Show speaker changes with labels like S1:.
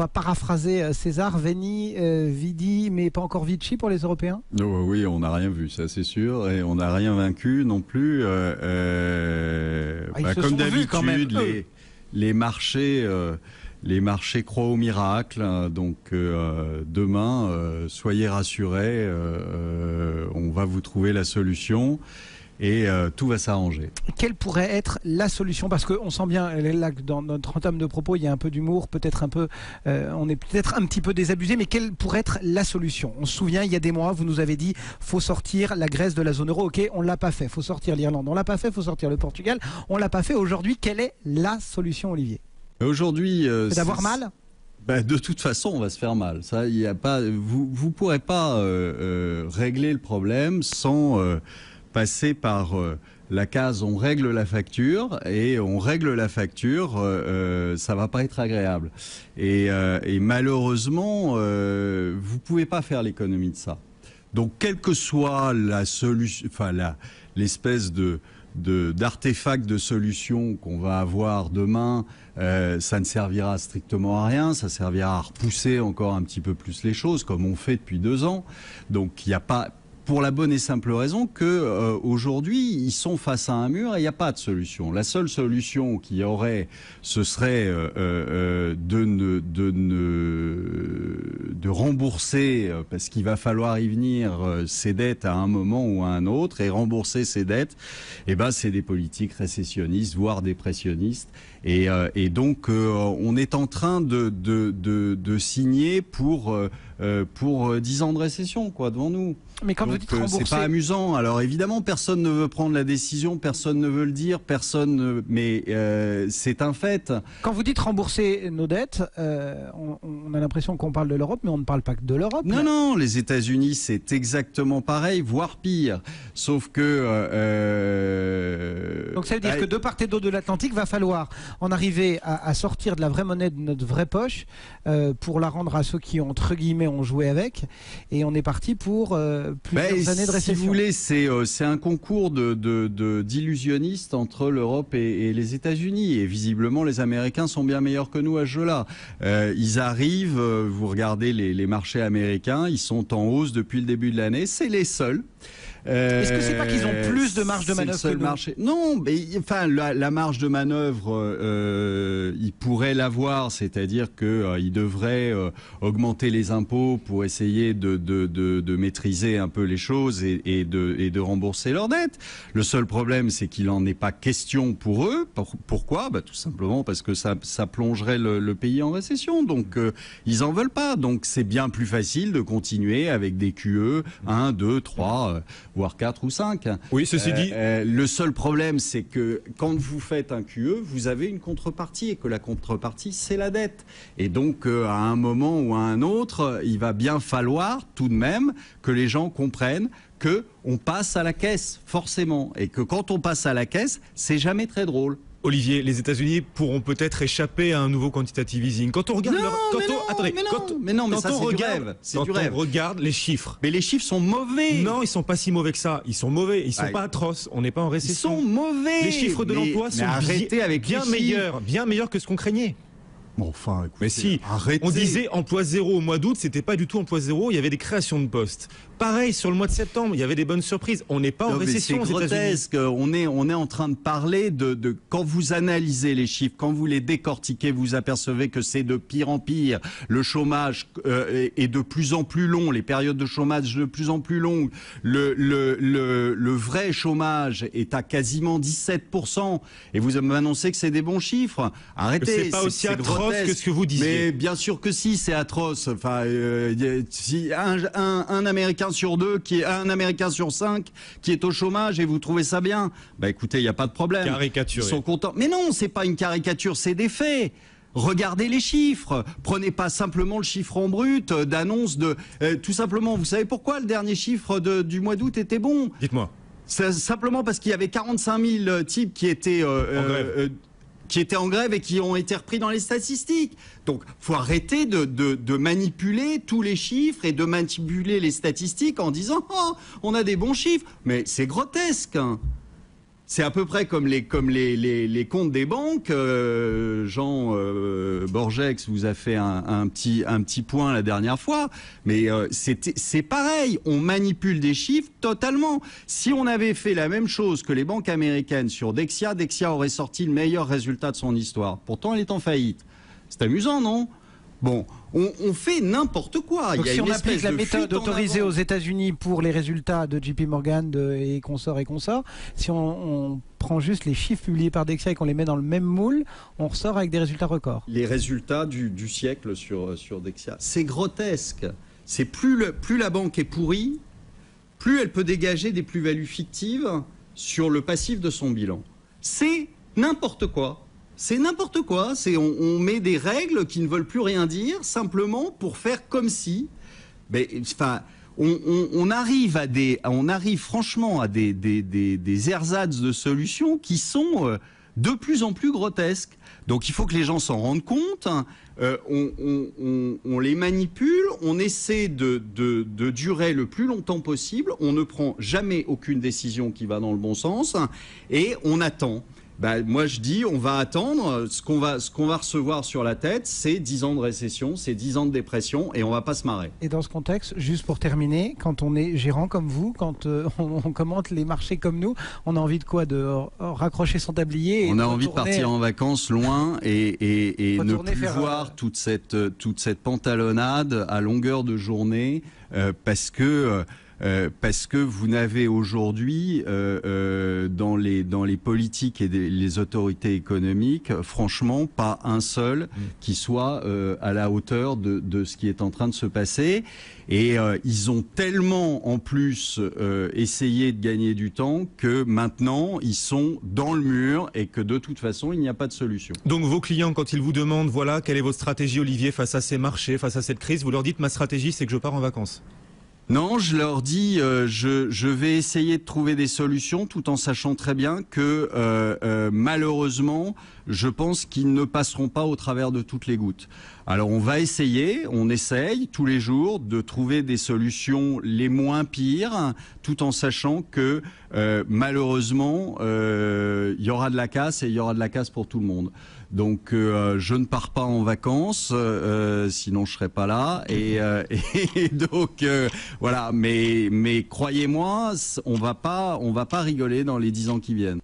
S1: va paraphraser César, Veni, Vidi, mais pas encore Vici pour les Européens?
S2: Oui, on n'a rien vu, ça c'est sûr, et on n'a rien vaincu non plus. Comme d'habitude, les marchés croient au miracle. Donc demain, soyez rassurés, on va vous trouver la solution. Et tout va s'arranger.
S1: Quelle pourrait être la solution? Parce qu'on sent bien, là, dans notre entame de propos, il y a un peu d'humour, peut-être un peu, on est peut-être un petit peu désabusé, mais quelle pourrait être la solution? On se souvient, il y a des mois, vous nous avez dit, faut sortir la Grèce de la zone euro. Ok, on l'a pas fait. Faut sortir l'Irlande, on l'a pas fait. Faut sortir le Portugal, on l'a pas fait. Aujourd'hui, quelle est la solution, Olivier?
S2: Aujourd'hui,
S1: c'est d'avoir mal.
S2: De toute façon, on va se faire mal. Ça, il y a pas, vous pourrez pas régler le problème sans passer par la case on règle la facture, et on règle la facture, ça va pas être agréable. Et malheureusement, vous pouvez pas faire l'économie de ça. Donc, quelle que soit la solution, enfin l'espèce d'artefact de solution qu'on va avoir demain, ça ne servira strictement à rien, ça servira à repousser encore un petit peu plus les choses, comme on fait depuis 2 ans. Donc, il n'y a pas... Pour la bonne et simple raison que aujourd'hui ils sont face à un mur et il n'y a pas de solution. La seule solution qu'il y aurait, ce serait de rembourser, parce qu'il va falloir y venir, ses dettes à un moment ou à un autre, et rembourser ses dettes. Et ben c'est des politiques récessionnistes, voire dépressionnistes. Et donc on est en train de signer pour 10 ans de récession, quoi, devant nous.
S1: Mais quand vous dites rembourser,
S2: c'est pas amusant. Alors évidemment, personne ne veut prendre la décision, personne ne veut le dire, mais c'est un fait.
S1: Quand vous dites rembourser nos dettes, on a l'impression qu'on parle de l'Europe, mais on ne parle pas que de l'Europe.
S2: Non, non, les États-Unis, c'est exactement pareil, voire pire. Sauf que...
S1: Donc ça veut dire que de part et d'autre de l'Atlantique, va falloir en arriver à sortir de la vraie monnaie de notre vraie poche pour la rendre à ceux qui, entre guillemets, ont joué avec. Et on est parti pour plusieurs années de récession.
S2: Si vous voulez, c'est un concours d'illusionnistes entre l'Europe et les États-Unis. Et visiblement, les Américains sont bien meilleurs que nous à ce jeu-là. Ils arrivent, vous regardez les marchés américains, ils sont en hausse depuis le début de l'année. C'est les seuls.
S1: Est-ce que c'est pas qu'ils ont plus de marge de manœuvre que nous?
S2: Non, mais enfin la marge de manœuvre, ils pourraient l'avoir, c'est-à-dire que ils devraient augmenter les impôts pour essayer de maîtriser un peu les choses et de rembourser leurs dettes. Le seul problème, c'est qu'il en est pas question pour eux. Pourquoi? Tout simplement parce que ça plongerait le pays en récession. Donc ils en veulent pas. Donc c'est bien plus facile de continuer avec des QE 1, 2, 3. Voire 4 ou 5.
S3: Oui, ceci dit...
S2: le seul problème, c'est que quand vous faites un QE, vous avez une contrepartie, et que la contrepartie, c'est la dette. Et donc, à un moment ou à un autre, il va bien falloir, tout de même, que les gens comprennent qu'on passe à la caisse, forcément. Et que quand on passe à la caisse, c'est jamais très drôle.
S3: Olivier, les États-Unis pourront peut-être échapper à un nouveau quantitative easing. Quand on regarde,
S2: on
S3: regarde les chiffres.
S2: Mais les chiffres sont mauvais.
S3: Non, ils sont pas si mauvais que ça. Ils sont mauvais. Ils sont pas atroces. On n'est pas en récession.
S2: Ils sont mauvais.
S3: Les chiffres de l'emploi sont bien meilleurs que ce qu'on craignait.
S2: Bon, enfin, écoutez,
S3: mais si,
S2: arrêtez.
S3: On disait emploi zéro au mois d'août, c'était pas du tout emploi zéro, il y avait des créations de postes. Pareil, sur le mois de septembre, il y avait des bonnes surprises. On n'est pas en récession aux États-Unis.
S2: C'est grotesque. On est en train de parler de quand vous analysez les chiffres, quand vous les décortiquez, vous apercevez que c'est de pire en pire. Le chômage est de plus en plus long, les périodes de chômage de plus en plus longues. Le vrai chômage est à quasiment 17%. Et vous m'annoncez que c'est des bons chiffres. Arrêtez.
S3: C'est pas aussi atroce que ce que vous disiez.
S2: Mais bien sûr que si, c'est atroce. Enfin, si un Américain sur 2, un Américain sur 5 qui est au chômage, et vous trouvez ça bien, écoutez, il n'y a pas de problème.
S3: Caricaturé.
S2: Ils sont contents. Mais non, c'est pas une caricature, c'est des faits. Regardez les chiffres. Prenez pas simplement le chiffre en brut d'annonce de... tout simplement, vous savez pourquoi le dernier chiffre du mois d'août était bon?
S3: Dites-moi.
S2: C'est simplement parce qu'il y avait 45 000 types qui étaient... qui étaient en grève et qui ont été repris dans les statistiques. Donc, faut arrêter de manipuler tous les chiffres et de manipuler les statistiques en disant « Oh, on a des bons chiffres ». Mais c'est grotesque. C'est à peu près comme les comptes des banques. Jean Borgex vous a fait un petit point la dernière fois, mais c'est pareil. On manipule des chiffres totalement. Si on avait fait la même chose que les banques américaines sur Dexia, Dexia aurait sorti le meilleur résultat de son histoire. Pourtant, elle est en faillite. C'est amusant, non ? Bon, on fait n'importe quoi.
S1: Donc
S2: il y a
S1: si
S2: une
S1: on applique la méthode autorisée
S2: avant.
S1: aux États-Unis pour les résultats de JP Morgan et consorts, si on prend juste les chiffres publiés par Dexia et qu'on les met dans le même moule, on ressort avec des résultats records.
S2: Les résultats du siècle sur Dexia, c'est grotesque. C'est plus la banque est pourrie, plus elle peut dégager des plus-values fictives sur le passif de son bilan. C'est n'importe quoi. C'est n'importe quoi. On met des règles qui ne veulent plus rien dire, simplement pour faire comme si. Mais, enfin, on arrive franchement à des ersatz de solutions qui sont de plus en plus grotesques. Donc il faut que les gens s'en rendent compte. On les manipule, on essaie de durer le plus longtemps possible. On ne prend jamais aucune décision qui va dans le bon sens et on attend. Moi, je dis, on va attendre. Ce qu'on va recevoir sur la tête, c'est 10 ans de récession, c'est 10 ans de dépression, et on va pas se marrer.
S1: Et dans ce contexte, juste pour terminer, quand on est gérant comme vous, quand on commente les marchés comme nous, on a envie de quoi? De raccrocher son tablier et
S2: on a envie de partir en vacances loin et ne plus voir toute cette pantalonnade à longueur de journée parce que vous n'avez aujourd'hui dans les politiques et les autorités économiques, franchement, pas un seul qui soit à la hauteur de ce qui est en train de se passer. Et ils ont tellement en plus essayé de gagner du temps que maintenant ils sont dans le mur et que de toute façon il n'y a pas de solution.
S3: Donc vos clients, quand ils vous demandent voilà quelle est votre stratégie, Olivier, face à ces marchés, face à cette crise, vous leur dites ma stratégie c'est que je pars en vacances?
S2: Non, je leur dis, je vais essayer de trouver des solutions tout en sachant très bien que malheureusement, je pense qu'ils ne passeront pas au travers de toutes les gouttes. Alors on va essayer, on essaye tous les jours de trouver des solutions les moins pires, tout en sachant que malheureusement, il y aura de la casse et il y aura de la casse pour tout le monde. Donc je ne pars pas en vacances, sinon je serais pas là. Et donc voilà. Mais croyez-moi, on va pas rigoler dans les 10 ans qui viennent.